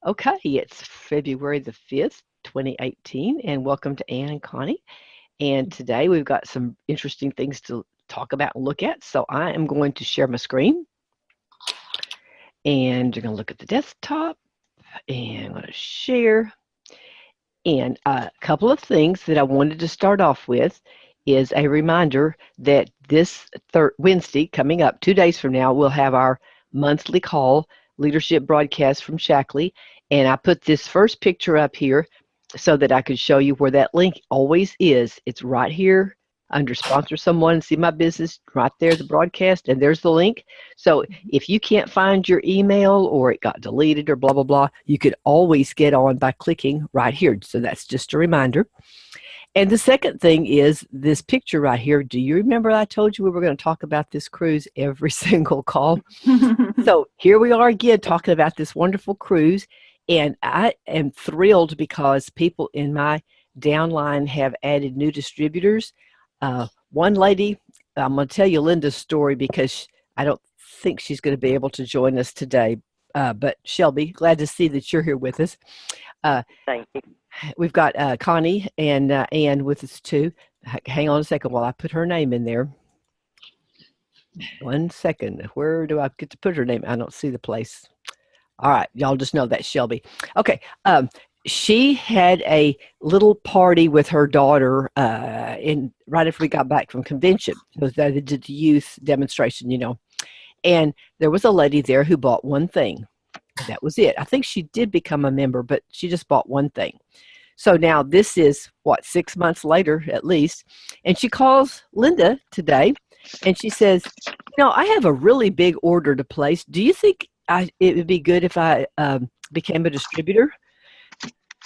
Okay, it's February the 5th, 2018, and welcome to Ann and Connie. And today we've got some interesting things to talk about and look at. So I am going to share my screen, and you're going to look at the desktop, and I'm going to share. And a couple of things that I wanted to start off with is a reminder that this Wednesday, coming up 2 days from now, we'll have our monthly call leadership broadcast from Shackley. And I put this first picture up here so that I could show you where that link always is. It's right here under sponsor someone, see my business, right there, the broadcast, and there's the link. So if you can't find your email or it got deleted or blah, blah, blah, you could always get on by clicking right here. So that's just a reminder. And the second thing is this picture right here. Do you remember I told you we were going to talk about this cruise every single call? So here we are again talking about this wonderful cruise. And I am thrilled because people in my downline have added new distributors. One lady, I'm going to tell you Linda's story because I don't think she's going to be able to join us today. But Shelby, glad to see that you're here with us. Thank you. We've got Connie and Ann with us too. Hang on a second while I put her name in there. 1 second. Where do I get to put her name? I don't see the place. All right, y'all just know that's Shelby. Okay, she had a little party with her daughter right after we got back from convention. They did the youth demonstration, and there was a lady there who bought one thing. That was it. I think she did become a member, but she just bought one thing. So now this is, 6 months later at least, and she calls Linda today, and she says, I have a really big order to place. Do you think it would be good if I became a distributor?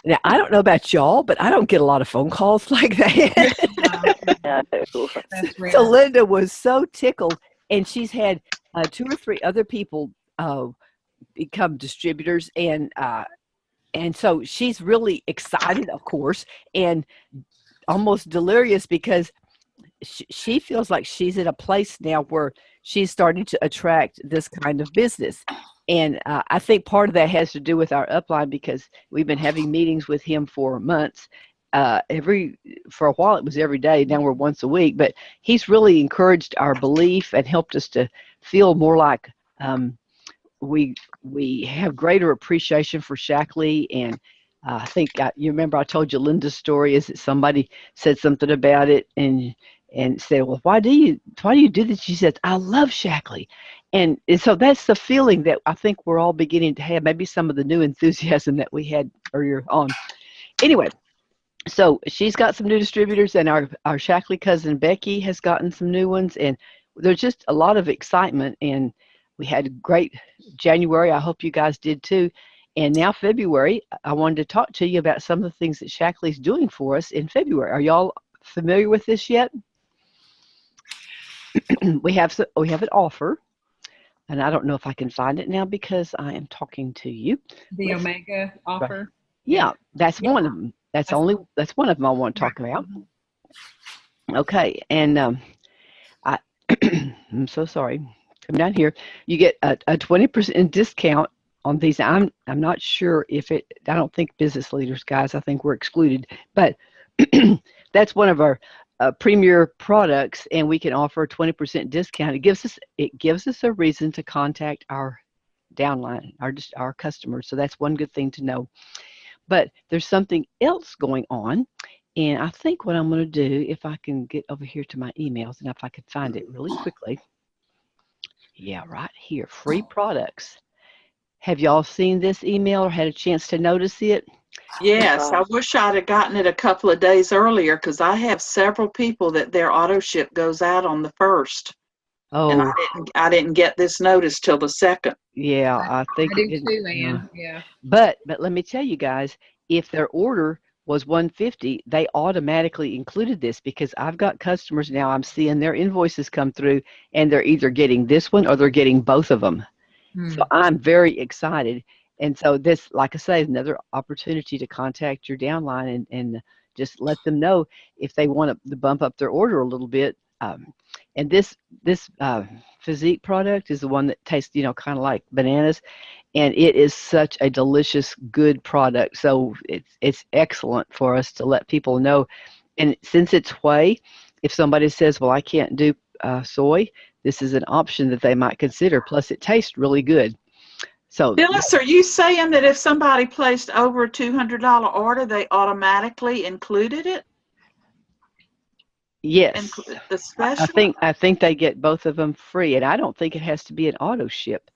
Now, I don't know about y'all, but I don't get a lot of phone calls like that. So Linda was so tickled, and she's had 2 or 3 other people become distributors, and so she's really excited, of course, and almost delirious because she feels like she's in a place now where she's starting to attract this kind of business. And I think part of that has to do with our upline because we've been having meetings with him for months. For a while it was every day. Now we're once a week. But he's really encouraged our belief and helped us to feel more like we have greater appreciation for Shackley. And I think you remember I told you Linda's story is that somebody said something about it and said, well, why do you do this? She said, I love Shackley. And so that's the feeling that I think we're all beginning to have, maybe some of the new enthusiasm that we had earlier on. Anyway, so she's got some new distributors, and our Shackley cousin Becky has gotten some new ones, and there's just a lot of excitement, and we had a great January. I hope you guys did too. And now February, I wanted to talk to you about some of the things that Shackley's doing for us in February. Are y'all familiar with this yet? We have an offer, and I don't know if I can find it now because I am talking to you. The Omega offer. Yeah, that's one of them. That's one of them I want to talk about. Okay, and I'm so sorry. Come down here. You get a 20% discount on these. I'm not sure if it. I don't think business leaders, guys. I think we're excluded, but that's one of our premier products, and we can offer a 20% discount. It gives us a reason to contact our downline, our customers. So that's one good thing to know. But there's something else going on, and I think what I'm going to do, if I can get over here to my emails, and if I can find it really quickly. Yeah, right here, free products. Have y'all seen this email or had a chance to notice it? Yes, I wish I'd have gotten it a couple of days earlier because I have several people that their auto ship goes out on the 1st. Oh, and I didn't get this notice till the 2nd. Yeah, I think I do too, Ann. Yeah. But let me tell you guys, if their order was $150, they automatically included this because I've got customers now. I'm seeing their invoices come through, and they're either getting this one or they're getting both of them. So I'm very excited. And so this, like I say, is another opportunity to contact your downline and just let them know if they want to bump up their order a little bit. And this physique product is the one that tastes, kind of like bananas. and it is such a delicious, good product. So it's excellent for us to let people know. And since it's whey, if somebody says, well, I can't do soy, this is an option that they might consider. Plus, it tastes really good. So, Phyllis, are you saying that if somebody placed over a $200 order, they automatically included it? yes, The special? I think they get both of them free, and I don't think it has to be an auto ship.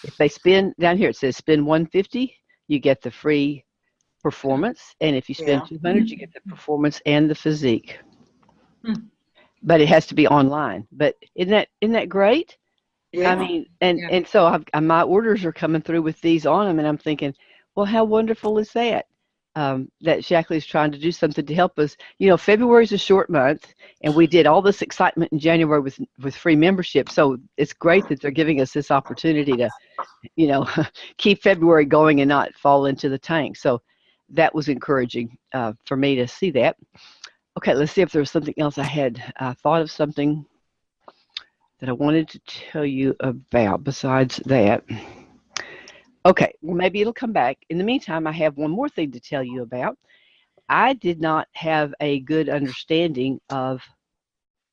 If they spend down here, it says spend $150, you get the free performance, and if you spend $200, you get the performance and the physique. But it has to be online. But isn't that great? Yeah. I mean, and so my orders are coming through with these on them, and I'm thinking, well, how wonderful is that? That Shaklee is trying to do something to help us. February is a short month, and we did all this excitement in January with free membership. So it's great that they're giving us this opportunity to, keep February going and not fall into the tank. So that was encouraging for me to see that. Okay, let's see if there was something else I had thought of something that I wanted to tell you about besides that. Okay, well, maybe it'll come back. In the meantime, I have one more thing to tell you about. I did not have a good understanding of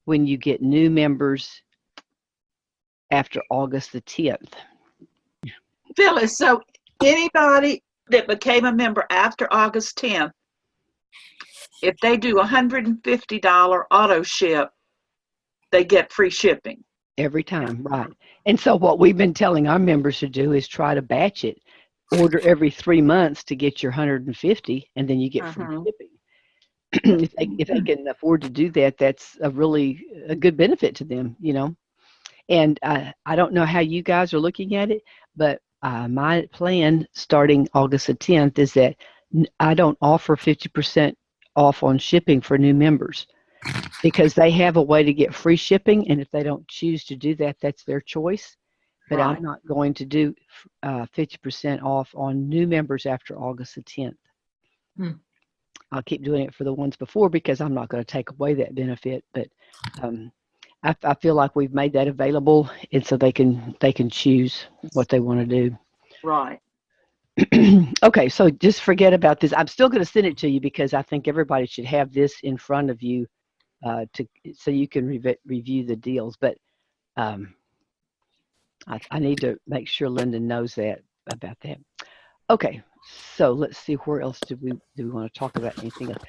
when you get new members after August the 10th. Phyllis, so anybody that became a member after August 10th, if they do $150 auto ship, they get free shipping. Every time, right. And so what we've been telling our members to do is try to batch it. Order every 3 months to get your 150, and then you get free shipping. if they can afford to do that, that's a good benefit to them, And I don't know how you guys are looking at it, but my plan starting August the 10th is that I don't offer 50% off on shipping for new members, because they have a way to get free shipping, and if they don't choose to do that, that's their choice. But I'm not going to do 50% off on new members after August the 10th. I'll keep doing it for the ones before, because I'm not going to take away that benefit. But I feel like we've made that available, and so they can choose what they want to do. Right. Okay, so just forget about this. I'm still going to send it to you, because I think everybody should have this in front of you so you can review the deals. But I need to make sure Linda knows about that. Okay, so let's see, where else do we want to talk about anything else?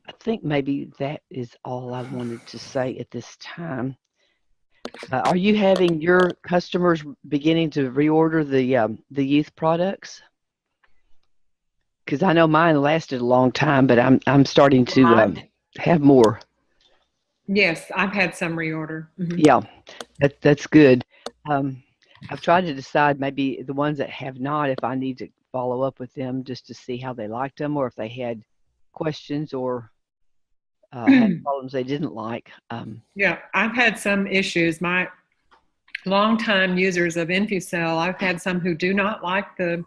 I think maybe that is all I wanted to say at this time. Are you having your customers beginning to reorder the youth products? Because I know mine lasted a long time, but I'm starting to have more. Yes, I've had some reorder. Yeah, that's good. I've tried to decide maybe the ones that have not, if I need to follow up with them just to see how they liked them, or if they had questions or had problems they didn't like. Yeah, I've had some issues. My longtime users of Infusel, I've had some who do not like the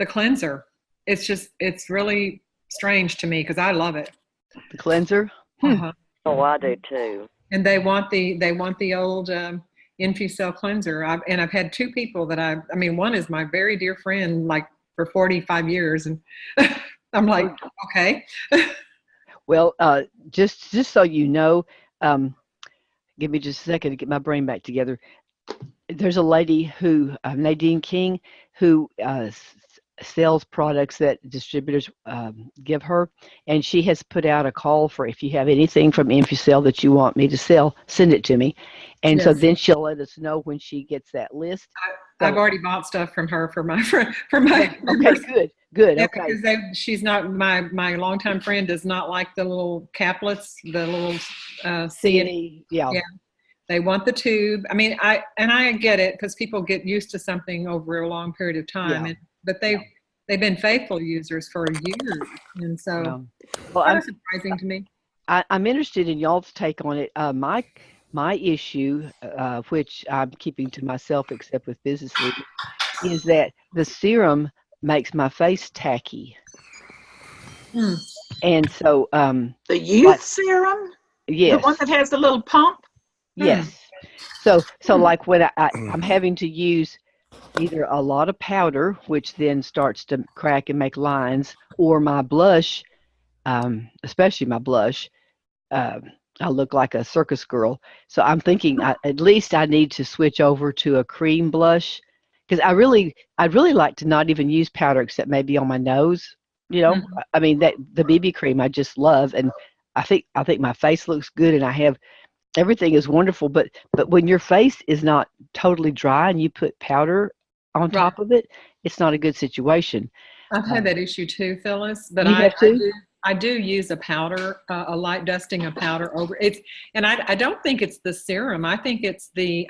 cleanser. It's really strange to me, because I love it. The cleanser? Oh, I do too. And they want the old Infusel cleanser. I've had two people that one is my very dear friend, like for 45 years, and I'm like, okay. Well, just so you know, give me just a second to get my brain back together. There's a lady who, Nadine King, who sells products that distributors give her, and she has put out a call for, if you have anything from Infusel that you want me to sell, send it to me. And so then she'll let us know when she gets that list. I've already bought stuff from her for my members. Okay, good. Yeah, Okay. because she's not, my longtime friend does not like the little caplets, the little C&E. Yeah. They want the tube. I get it, because people get used to something over a long period of time. But they've been faithful users for years, and so that's surprising to me. I'm interested in y'all's take on it. My issue, which I'm keeping to myself except with business leaders, is that the serum makes my face tacky. And so the youth serum, yes, the one that has the little pump. Yes. So like when I'm having to use either a lot of powder, which then starts to crack and make lines, or my blush, especially my blush, uh, I look like a circus girl. So I'm thinking at least I need to switch over to a cream blush because I'd really like to not even use powder except maybe on my nose. You know, Mhm. I mean that the BB cream I just love, and I think my face looks good, and I have everything is wonderful. But when your face is not totally dry and you put powder on Right. top of it, it's not a good situation. I've had Um, that issue too, Phyllis, but you have to. I do use a powder, a light dusting of powder over it's, and I don't think it's the serum. I think it's the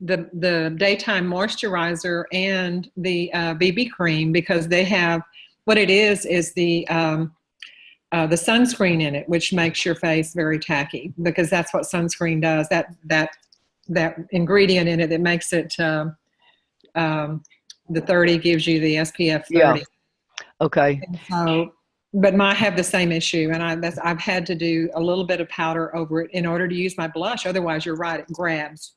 daytime moisturizer and the BB cream because they have what it is the sunscreen in it, which makes your face very tacky because that's what sunscreen does. That ingredient in it that makes it the 30 gives you the SPF Yeah. 30. Okay. And so, but I have the same issue, and I've had to do a little bit of powder over it in order to use my blush. Otherwise, you're right, it grabs.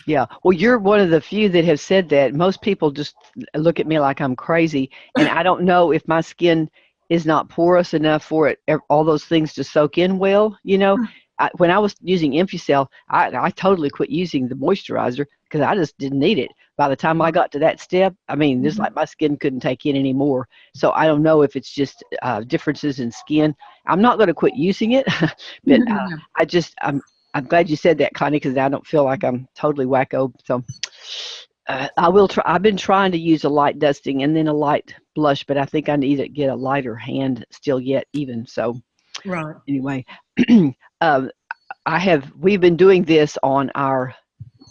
Yeah. Well, you're one of the few that have said that. Most people just look at me like I'm crazy, and I don't know if my skin is not porous enough for it, all those things to soak in well. You know, when I was using Infusel, I totally quit using the moisturizer because I just didn't need it. By the time I got to that step, I mean, it's like my skin couldn't take in anymore. So I don't know if it's just differences in skin. I'm not going to quit using it, but I'm glad you said that, Connie, because I don't feel like I'm totally wacko. So I will try. I've been trying to use a light dusting and then a light blush, but I think I need to get a lighter hand still yet even. So Right. anyway, um, we've been doing this on our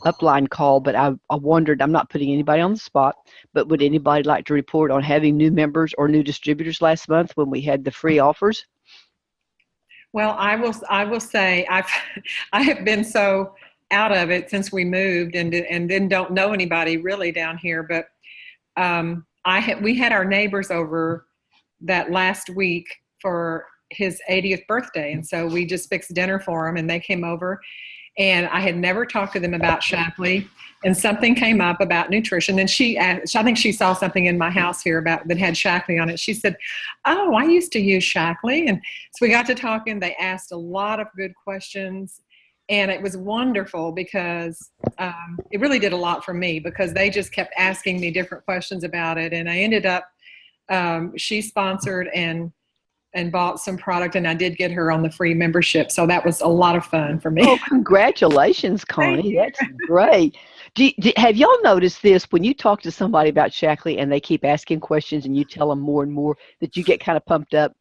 upline call, but I wondered, I'm not putting anybody on the spot, but would anybody like to report on having new members or new distributors last month when we had the free offers? Well, I will say I have been so out of it since we moved and then don't know anybody really down here. But we had our neighbors over that last week for his 80th birthday, and so we just fixed dinner for him, and they came over. And I had never talked to them about Shapley, and something came up about nutrition. And I think she saw something in my house here about that had Shaklee on it. She said, "Oh, I used to use Shaklee," and so we got to talking. They asked a lot of good questions, and it was wonderful because it really did a lot for me because they just kept asking me different questions about it, and I ended up she sponsored and bought some product, and I did get her on the free membership. So that was a lot of fun for me. Oh, congratulations, Connie. That's great. Have y'all noticed this when you talk to somebody about Shaklee and they keep asking questions and you tell them more and more that you get kind of pumped up?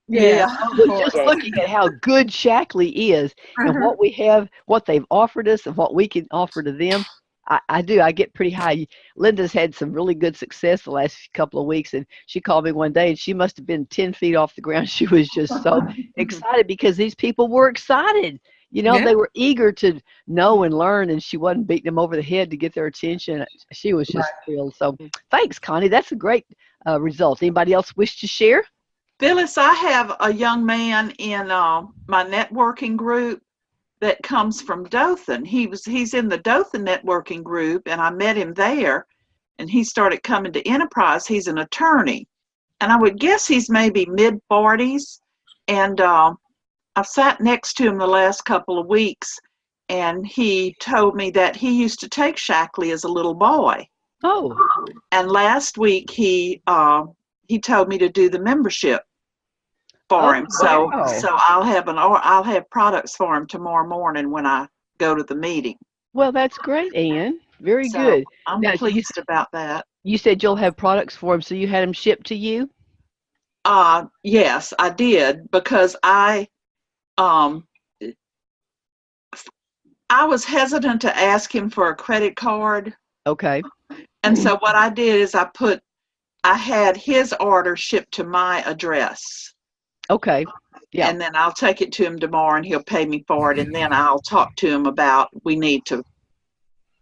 Yeah. Just looking at how good Shaklee is and what we have, what they've offered us and what we can offer to them. I get pretty high. Linda's had some really good success the last couple of weeks, and she called me one day, and she must have been 10 feet off the ground. She was just so excited because these people were excited. You know, Yeah. they were eager to know and learn, and she wasn't beating them over the head to get their attention. She was just thrilled. So thanks, Connie. That's a great result. Anybody else wish to share? Phyllis, I have a young man in my networking group that comes from Dothan. He's in the Dothan networking group, and I met him there, and he started coming to Enterprise. He's an attorney, and I would guess he's maybe mid-40s. And I've sat next to him the last couple of weeks, and he told me that he used to take Shaklee as a little boy. Oh, And last week he told me to do the membership for him. So wow. I'll have products for him tomorrow morning when I go to the meeting. Well, that's great, Ann. Very So good. I'm Now, pleased about that. you said you'll have products for them, so you had them shipped to you? Yes, I did because I was hesitant to ask him for a credit card. Okay. And so what I did is I had his order shipped to my address. Okay. Yeah. And then I'll take it to him tomorrow and he'll pay me for it. And then I'll talk to him about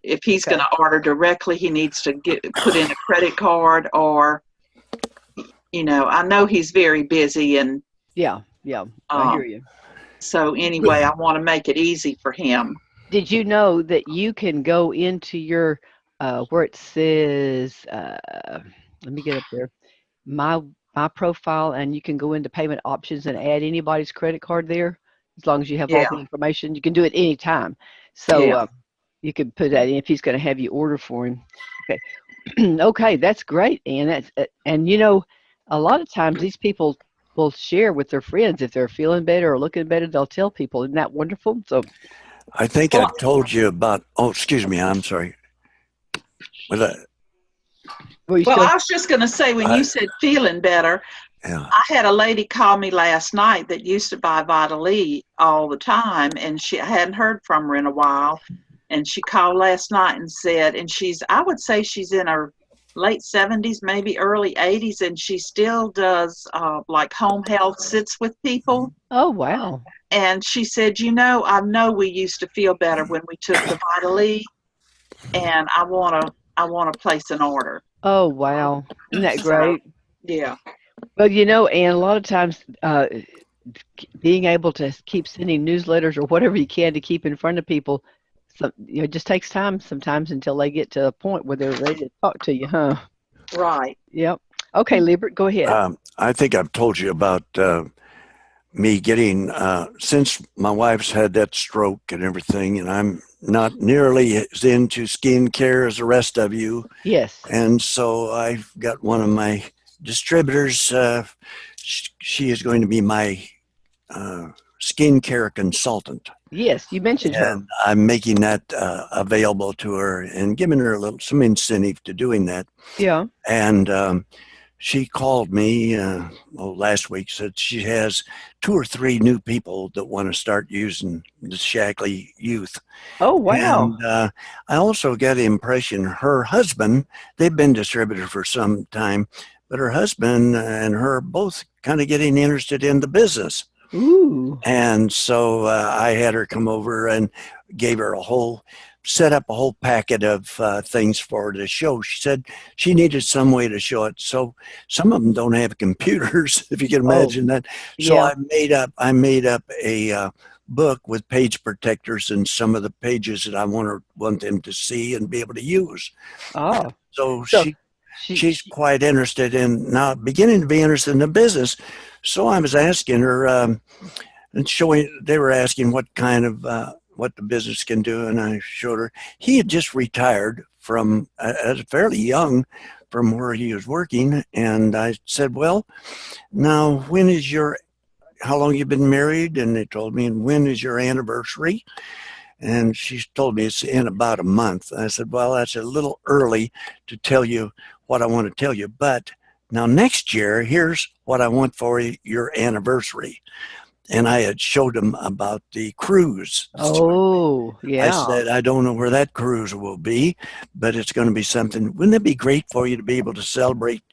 if he's going to order directly, he needs to put in a credit card or, I know he's very busy and. Yeah. I hear you. So anyway, I want to make it easy for him. Did you know that you can go into your where it says, let me get up there, my profile, and you can go into payment options and add anybody's credit card there. As long as you have all Yeah. the information, you can do it anytime. So Yeah. you can put that in if he's going to have you order for him. Okay. Okay, that's great, and and a lot of times these people will share with their friends if they're feeling better or looking better. They'll tell people. Isn't that wonderful? So, I think Well, I've told you about. Oh, excuse me. I'm sorry. Was that? were you Well, still? I was just going to say, when you said feeling better, Yeah. I had a lady call me last night that used to buy Vitali all the time, and I hadn't heard from her in a while. And she called last night and said, and I would say she's in her late 70s, maybe early 80s, and she still does like home health sits with people. Oh wow! And she said, I know we used to feel better when we took the Vitali, and I want to place an order. Oh wow! Isn't that great? Yeah. Well, and a lot of times, being able to keep sending newsletters or whatever you can to keep in front of people, it just takes time sometimes until they get to a point where they're ready to talk to you, huh? Right. Yep. Okay, Liebert, go ahead. I think I've told you about me getting, since my wife's had that stroke and everything, and I'm not nearly as into skincare as the rest of you. Yes. And so I've got one of my distributors. She is going to be my skincare consultant. Yes, you mentioned her. And I'm making that available to her and giving her some incentive to doing that. Yeah. And she called me last week, said she has 2 or 3 new people that want to start using the Shaklee Youth. Oh, wow. And I also got the impression her husband, they've been distributors for some time, but her husband and her both kind of getting interested in the business. Ooh. And so I had her come over and gave her set up a whole packet of things for her to show. She said she needed some way to show it. So some of them don't have computers, if you can imagine that. So yeah. I made up a book with page protectors and some of the pages that I want them to see and be able to use. Oh. So she's she quite interested in now, beginning to be interested in the business. So I was asking her and they were asking what kind of what the business can do, and I showed her. He had just retired from fairly young from where he was working, and I said, well, now how long you been married? And they told me, and when is your anniversary? And she told me it's in about a month. And I said, well, that's a little early to tell you what I want to tell you, but now next year, here's what I want for your anniversary. And I had showed him about the cruise. Oh, yeah. I said, I don't know where that cruise will be, but it's going to be something. Wouldn't it be great for you to be able to celebrate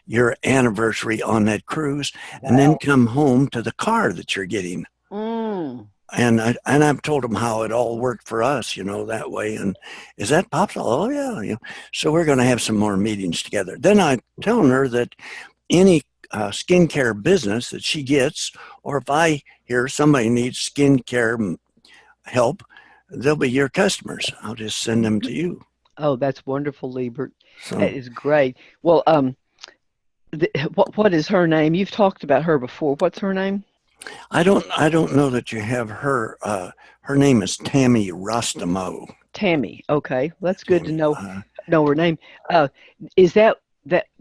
your anniversary on that cruise and then come home to the car that you're getting? Mm. And I've told him how it all worked for us, that way. And is that possible? Oh, yeah. So we're going to have some more meetings together. Then I'm telling her that any skincare business that she gets, or if I hear somebody needs skincare help, they'll be your customers. I'll just send them to you. Oh, that's wonderful, Liebert. So, That is great. Well, what is her name? You've talked about her before. What's her name? I don't know that you have her. Her name is Tammy Rostamo. Tammy. Okay, that's good to know her name. Is that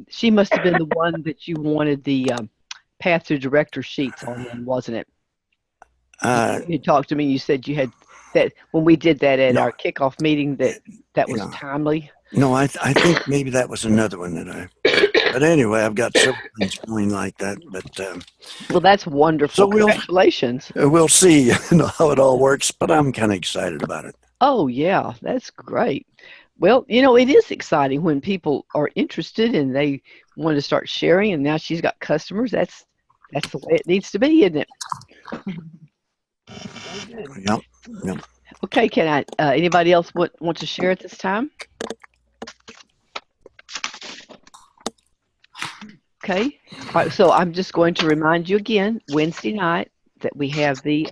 she must have been the one that you wanted the path to director sheets on, wasn't it? You talked to me. You said you had that when we did that at our kickoff meeting. That was timely. No, I think maybe that was another one that I. But anyway, I've got several things going like that. But well, that's wonderful. So congratulations. We'll see how it all works, but I'm kind of excited about it. Oh yeah, that's great. Well, it is exciting when people are interested and they want to start sharing. And now she's got customers. That's the way it needs to be, isn't it? Yep. Okay, can I? Anybody else want to share at this time? Okay. All right. So I'm just going to remind you again, Wednesday night, that we have the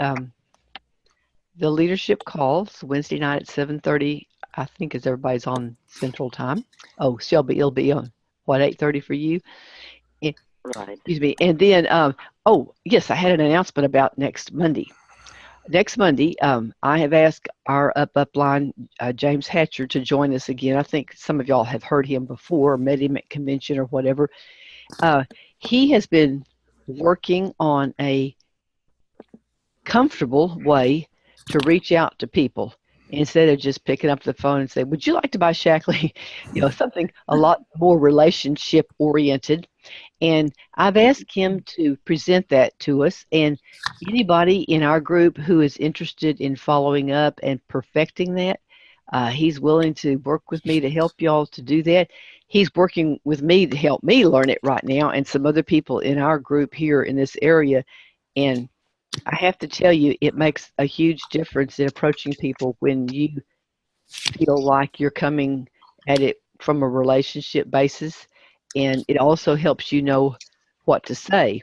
leadership calls Wednesday night at 7:30 I think, as everybody's on Central Time. Oh, Shelby, it'll be on what, 8:30 for you? Right. Excuse me. And then, oh yes, I had an announcement about next Monday. Next Monday, I have asked our upline James Hatcher to join us again. I think some of y'all have heard him before, or met him at convention or whatever. He has been working on a comfortable way to reach out to people instead of just picking up the phone and say, "Would you like to buy Shackley?" Something a lot more relationship oriented. And I've asked him to present that to us. And anybody in our group who is interested in following up and perfecting that, he's willing to work with me to help y'all to do that. He's working with me to help me learn it right now, and some other people in our group here in this area. And I have to tell you, it makes a huge difference in approaching people when you feel like you're coming at it from a relationship basis. And it also helps you know what to say.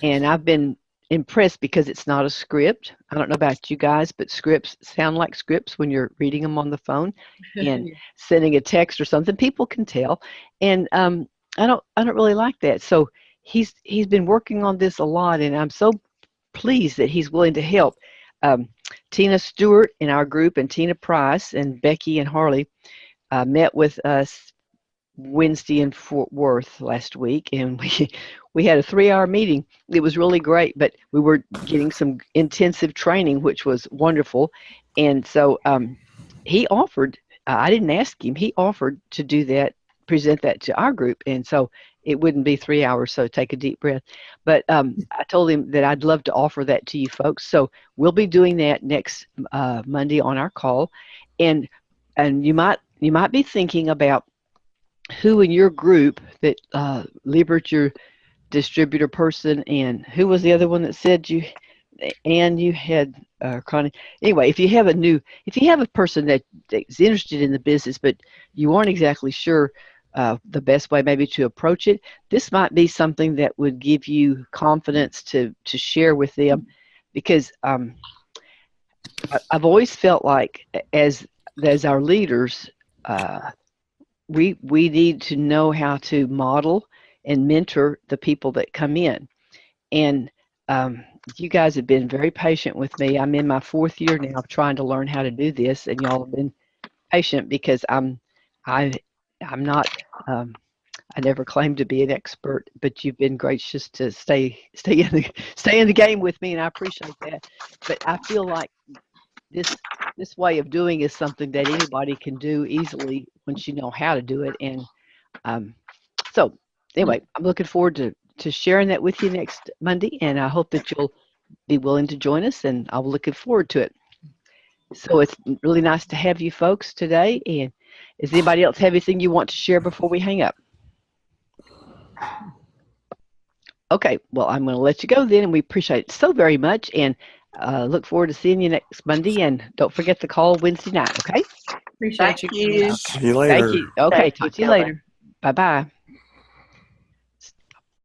And I've been impressed because it's not a script. I don't know about you guys, but scripts sound like scripts when you're reading them on the phone and sending a text or something. People can tell, and I don't really like that. So he's been working on this a lot, and I'm so pleased that he's willing to help. Tina Stewart in our group and Tina Price and Becky and Harley met with us Wednesday in Fort Worth last week, and we had a 3-hour meeting. It was really great, but we were getting some intensive training, which was wonderful. And so he offered, I didn't ask him, he offered to do that, present that to our group. And so it wouldn't be 3 hours, so take a deep breath. But I told him that I'd love to offer that to you folks. So we'll be doing that next Monday on our call. And you might be thinking about who in your group that Liebert, your distributor person, and who was the other one that said you had Connie. Anyway, if you have a person that's interested in the business, but you aren't exactly sure the best way maybe to approach it, this might be something that would give you confidence to share with them, because I've always felt like as our leaders, we need to know how to model and mentor the people that come in. And you guys have been very patient with me. I'm in my 4th year now of trying to learn how to do this, and y'all have been patient because I'm not I never claimed to be an expert, but you've been gracious to stay in the game with me, and I appreciate that. But I feel like this way of doing is something that anybody can do easily once you know how to do it. And so anyway, I'm looking forward to sharing that with you next Monday, and I hope that you'll be willing to join us, and I'm looking forward to it. So it's really nice to have you folks today. And does anybody else have anything you want to share before we hang up? Okay, well, I'm going to let you go then, and we appreciate it so very much, and look forward to seeing you next Monday, and don't forget to call Wednesday night, okay? Appreciate Thank you. See you later. Thank you. Okay, Thank talk you, to you Kelly. later. Bye-bye.